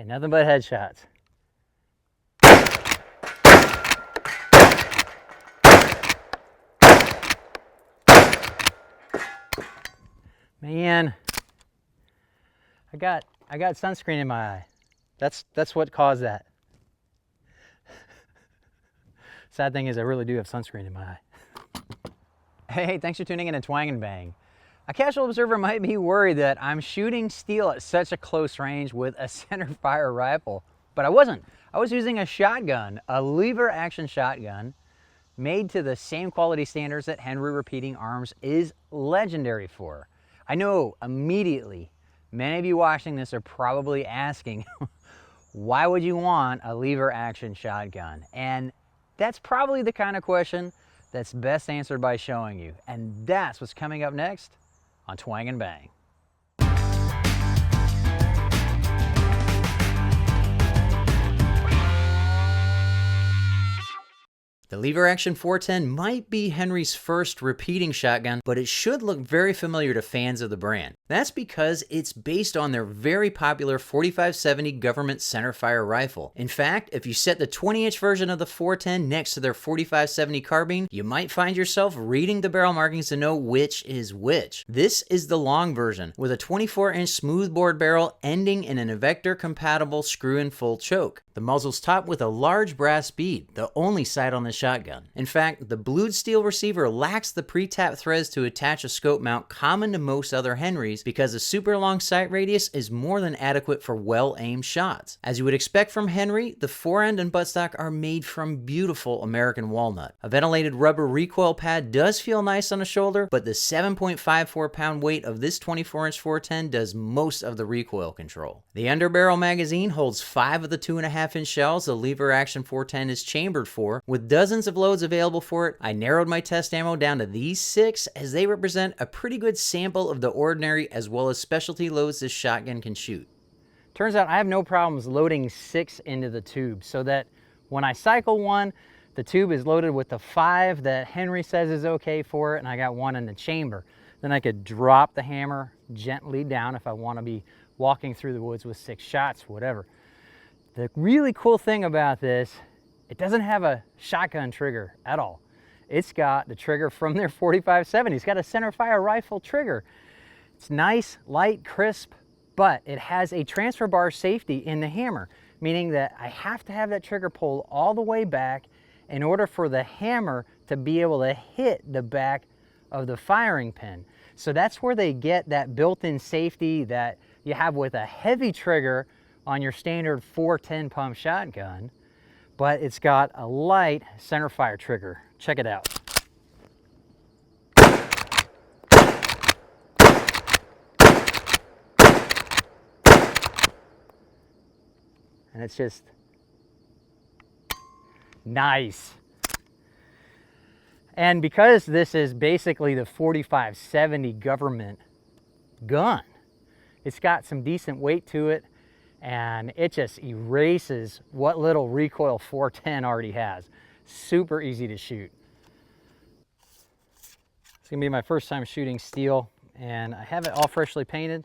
Okay, nothing but headshots. Man, I got sunscreen in my eye. That's what caused that. Sad thing is I really do have sunscreen in my eye. Hey, thanks for tuning in to Twang and Bang. A casual observer might be worried that I'm shooting steel at such a close range with a center fire rifle, but I wasn't. I was using a shotgun, a lever action shotgun, made to the same quality standards that Henry Repeating Arms is legendary for. I know immediately many of you watching this are probably asking, why would you want a lever action shotgun? And that's probably the kind of question that's best answered by showing you. And that's what's coming up next on Twang and Bang. The lever action 410 might be Henry's first repeating shotgun, but it should look very familiar to fans of the brand. That's because it's based on their very popular 4570 government centerfire rifle. In fact, if you set the 20-inch version of the 410 next to their 4570 carbine, you might find yourself reading the barrel markings to know which is which. This is the long version, with a 24-inch smoothbore barrel ending in an Invector-compatible screw-in full choke. The muzzle's topped with a large brass bead, the only sight on the shotgun. In fact, the blued steel receiver lacks the pre-tap threads to attach a scope mount common to most other Henrys because the super long sight radius is more than adequate for well-aimed shots. As you would expect from Henry, the forend and buttstock are made from beautiful American walnut. A ventilated rubber recoil pad does feel nice on the shoulder, but the 7.54 pound weight of this 24-inch 410 does most of the recoil control. The underbarrel magazine holds 5 of the 2.5-inch shells the lever action 410 is chambered for, with dozens of loads available for it. I narrowed my test ammo down to these 6 as they represent a pretty good sample of the ordinary as well as specialty loads this shotgun can shoot. Turns out I have no problems loading 6 into the tube, so that when I cycle one, the tube is loaded with the 5 that Henry says is okay for it, and I got 1 in the chamber. Then I could drop the hammer gently down if I want to be walking through the woods with 6 shots, whatever. The really cool thing about this, it doesn't have a shotgun trigger at all. It's got the trigger from their 4570. It's got a center fire rifle trigger. It's nice, light, crisp, but it has a transfer bar safety in the hammer, meaning that I have to have that trigger pulled all the way back in order for the hammer to be able to hit the back of the firing pin. So that's where they get that built-in safety that you have with a heavy trigger on your standard 410 pump shotgun, but it's got a light center fire trigger. Check it out. And it's just nice. And because this is basically the 4570 government gun, it's got some decent weight to it, and it just erases what little recoil 410 already has. Super easy to shoot. It's gonna be my first time shooting steel, and I have it all freshly painted.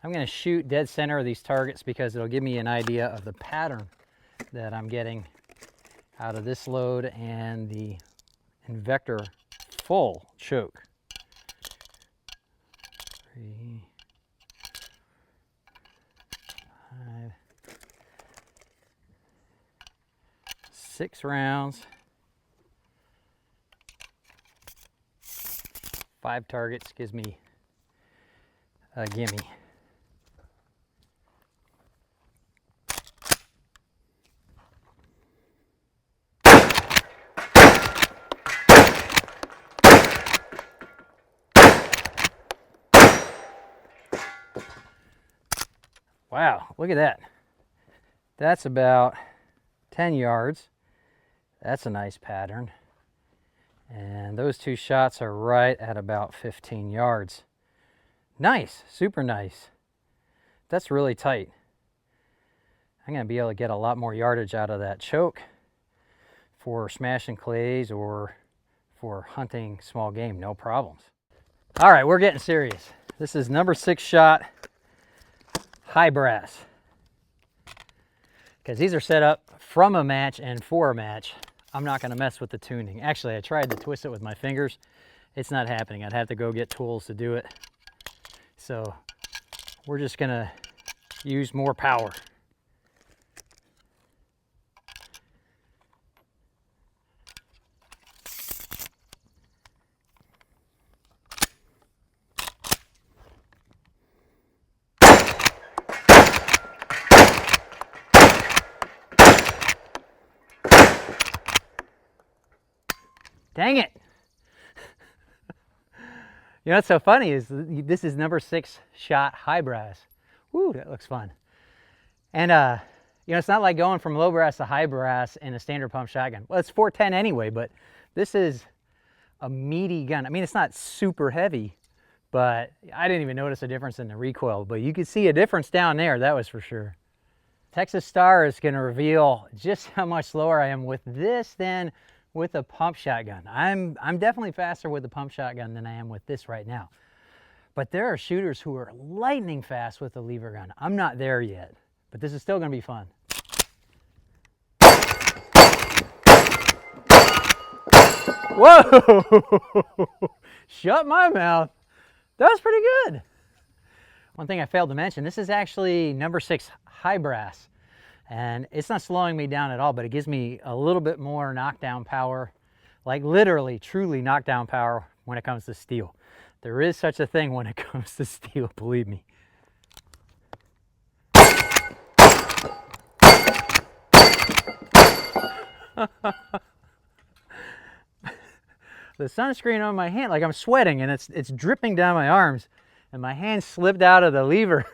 I'm gonna shoot dead center of these targets because it'll give me an idea of the pattern that I'm getting out of this load and the Invector full choke. 3, 5, 6 rounds, 5 targets gives me a gimme. Wow, look at that. That's about 10 yards. That's a nice pattern. And those 2 shots are right at about 15 yards. Nice, super nice. That's really tight. I'm gonna be able to get a lot more yardage out of that choke for smashing clays or for hunting small game, no problems. All right, we're getting serious. This is number 6 shot, high brass. because these are set up from a match and for a match. I'm not going to mess with the tuning. Actually, I tried to twist it with my fingers. It's not happening. I'd have to go get tools to do it. So we're just going to use more power. Dang it. You know what's so funny is this is number 6 shot high brass. Woo, that looks fun. And you know, it's not like going from low brass to high brass in a standard pump shotgun. Well, it's 410 anyway, but this is a meaty gun. I mean, it's not super heavy, but I didn't even notice a difference in the recoil, but you could see a difference down there, that was for sure. Texas Star is going to reveal just how much slower I am with this than with a pump shotgun. I'm definitely faster with the pump shotgun than I am with this right now. But there are shooters who are lightning fast with the lever gun. I'm not there yet, but this is still going to be fun. Whoa! Shut my mouth. That was pretty good. One thing I failed to mention, this is actually number 6 high brass. And it's not slowing me down at all, but it gives me a little bit more knockdown power, like literally, truly knockdown power when it comes to steel. There is such a thing when it comes to steel, believe me. The sunscreen on my hand, like I'm sweating and it's dripping down my arms and my hand slipped out of the lever.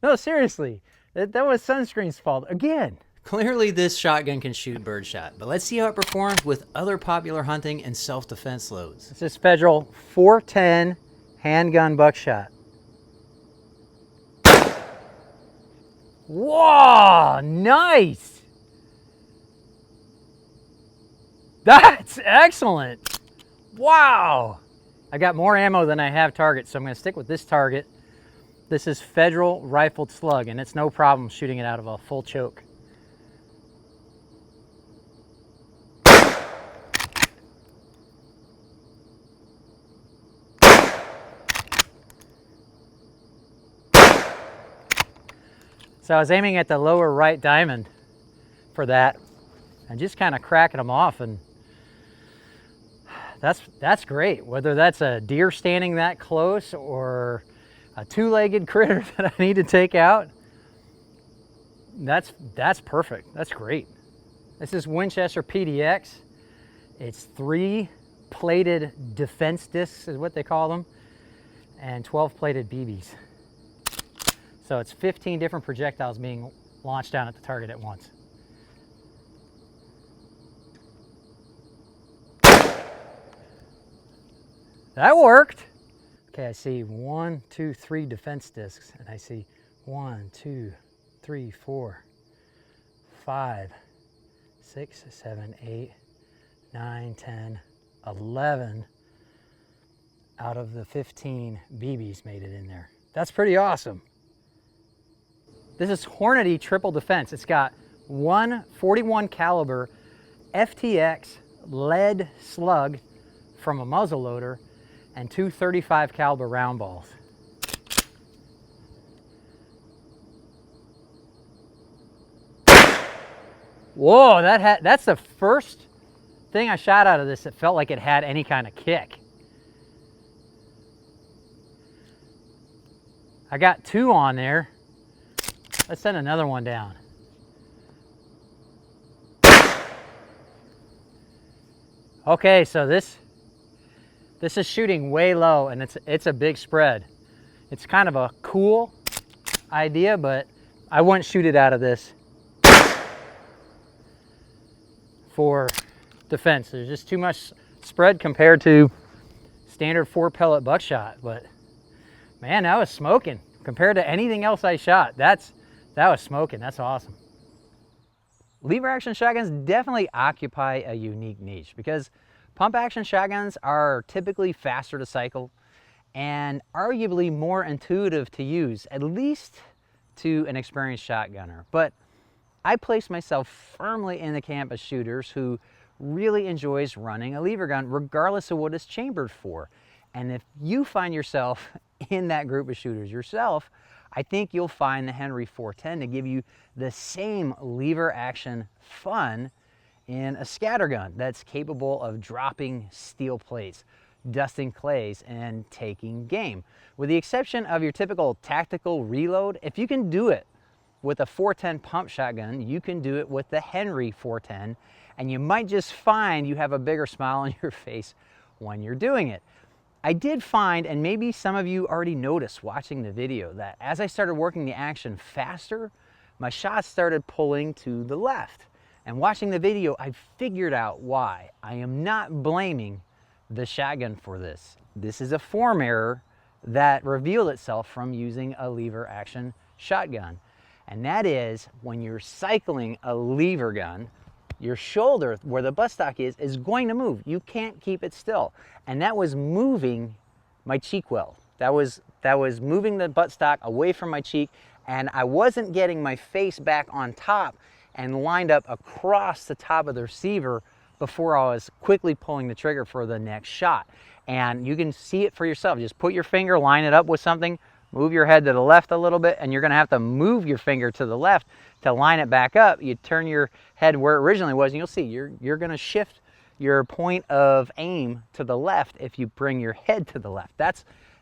No, seriously. That was sunscreen's fault again. Clearly this shotgun can shoot birdshot, but let's see how it performs with other popular hunting and self-defense loads. This is Federal 410 handgun buckshot. Whoa, nice. That's excellent. Wow. I got more ammo than I have targets, so I'm going to stick with this target. This is Federal rifled slug, and it's no problem shooting it out of a full choke. So I was aiming at the lower right diamond for that and just kind of cracking them off, and that's great. Whether that's a deer standing that close or a two-legged critter that I need to take out, that's perfect. That's great. This is Winchester PDX. It's 3 plated defense discs is what they call them, and 12 plated BBs. So it's 15 different projectiles being launched down at the target at once. That worked. Okay, I see 1, 2, 3 defense discs, and I see 1, 2, 3, 4, 5, 6, 7, 8, 9, 10, 11 out of the 15 BBs made it in there. That's pretty awesome. This is Hornady triple defense. It's got 1 .41 caliber FTX lead slug from a muzzle loader and 2 .35 caliber round balls. Whoa, that's the first thing I shot out of this that felt like it had any kind of kick. I got 2 on there. Let's send another one down. Okay, so this is shooting way low, and it's a big spread. It's kind of a cool idea, but I wouldn't shoot it out of this for defense. There's just too much spread compared to standard 4 pellet buckshot. But man, that was smoking compared to anything else I shot. That was smoking. That's awesome. Lever action shotguns definitely occupy a unique niche because pump action shotguns are typically faster to cycle and arguably more intuitive to use, at least to an experienced shotgunner. But I place myself firmly in the camp of shooters who really enjoys running a lever gun regardless of what it's chambered for. And if you find yourself in that group of shooters yourself, I think you'll find the Henry 410 to give you the same lever action fun in a scattergun that's capable of dropping steel plates, dusting clays, and taking game. With the exception of your typical tactical reload, if you can do it with a 410 pump shotgun, you can do it with the Henry 410, and you might just find you have a bigger smile on your face when you're doing it. I did find, and maybe some of you already noticed watching the video, that as I started working the action faster, my shots started pulling to the left. And watching the video, I figured out why. I am not blaming the shotgun for this. This is a form error that revealed itself from using a lever action shotgun. And that is, when you're cycling a lever gun, your shoulder, where the buttstock is going to move. You can't keep it still. And that was moving my cheek well. That was moving the buttstock away from my cheek, and I wasn't getting my face back on top and lined up across the top of the receiver before I was quickly pulling the trigger for the next shot. And you can see it for yourself. Just put your finger, line it up with something, move your head to the left a little bit, and you're gonna have to move your finger to the left to line it back up. You turn your head where it originally was, and you'll see you're gonna shift your point of aim to the left if you bring your head to the left.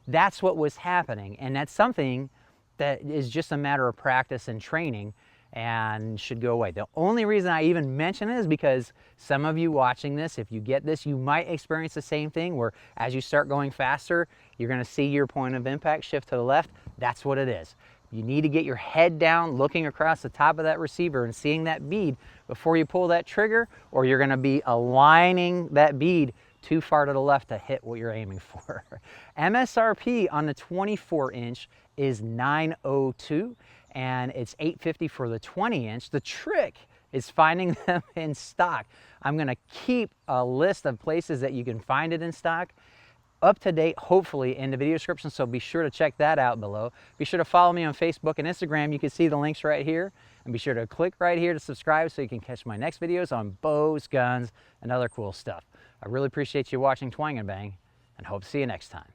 That's what was happening, and that's something that is just a matter of practice and training and should go away. The only reason I even mention it is because some of you watching this, if you get this, you might experience the same thing where as you start going faster, you're gonna see your point of impact shift to the left. That's what it is. You need to get your head down, looking across the top of that receiver and seeing that bead before you pull that trigger, or you're gonna be aligning that bead too far to the left to hit what you're aiming for. MSRP on the 24-inch is $902, and it's $850 for the 20-inch. The trick is finding them in stock. I'm gonna keep a list of places that you can find it in stock up to date, hopefully, in the video description, so be sure to check that out below. Be sure to follow me on Facebook and Instagram. You can see the links right here, and be sure to click right here to subscribe so you can catch my next videos on bows, guns, and other cool stuff. I really appreciate you watching Twang and Bang, and hope to see you next time.